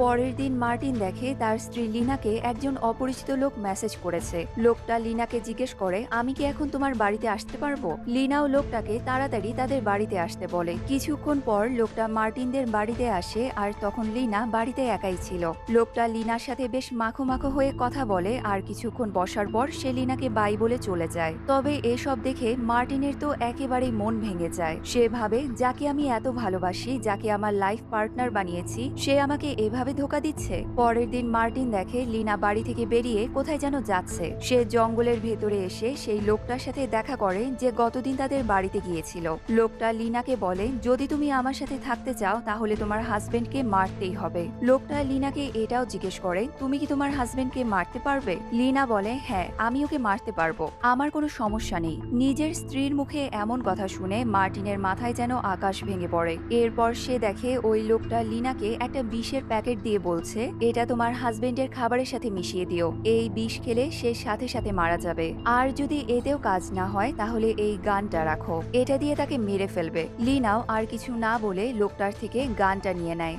পরের দিন মার্টিন দেখে তার স্ত্রী লিনাকে একজন অপরিচিত লোক মেসেজ করেছে। লোকটা লিনাকে জিজ্ঞেস করে, আমি কি এখন তোমার বাড়িতে আসতে পারবো? লিনাও লোকটাকে তাড়াতাড়ি তাদের বাড়িতে আসতে বলে। কিছুক্ষণ পর লোকটা মার্টিনদের বাড়িতে আসে, আর তখন লিনা বাড়িতে একাই ছিল। লোকটা লিনার সাথে বেশ মাখো মাখো হয়ে কথা বলে, আর কিছুক্ষণ বসার পর সে লিনাকে বাই বলে চলে যায়। তবে এসব দেখে মার্টিনের তো একেবারেই মন ভেঙে যায়। সে ভাবে, যাকে আমি এত ভালোবাসি, যাকে আমার লাইফ পার্টনার বানিয়েছি, সে আমাকে এভাবে ধোকা দিচ্ছে। পরের দিন মার্টিন দেখে লিনা বাড়ি থেকে বেরিয়ে কোথায় যেন যাচ্ছে। সে জঙ্গলের ভেতরে এসে সেই লোকটার সাথে দেখা করে যে গতদিন তাদের বাড়িতে গিয়েছিল। লোকটা লিনাকে বলে, যদি তুমি আমার সাথে থাকতে চাও তাহলে তোমার হাজবেন্ডকে মারতেই হবে। লোকটা লিনাকে এটাও জিজ্ঞেস করে, তুমি কি তোমার হাজবেন্ডকে মারতে পারবে? লিনা বলে, হ্যাঁ, আমি ওকে মারতে পারবো, আমার কোনো সমস্যা নেই। নিজের স্ত্রীর মুখে এমন কথা শুনে মার্টিনের মাথায় যেন আকাশ ভেঙে পড়ে। এরপর সে দেখে ওই লোকটা লিনাকে একটা বিষের প্যাকেট দিয়ে বলছে, এটা তোমার হাজবেন্ডের খাবারের সাথে মিশিয়ে দিও, এই বিষ খেলে সে সাথে সাথে মারা যাবে। আর যদি এতেও কাজ না হয় তাহলে এই গানটা রাখো, এটা দিয়ে তাকে মেরে ফেলবে। লিনাও আর কিছু না বলে লোকটার থেকে গানটা নিয়ে নেয়।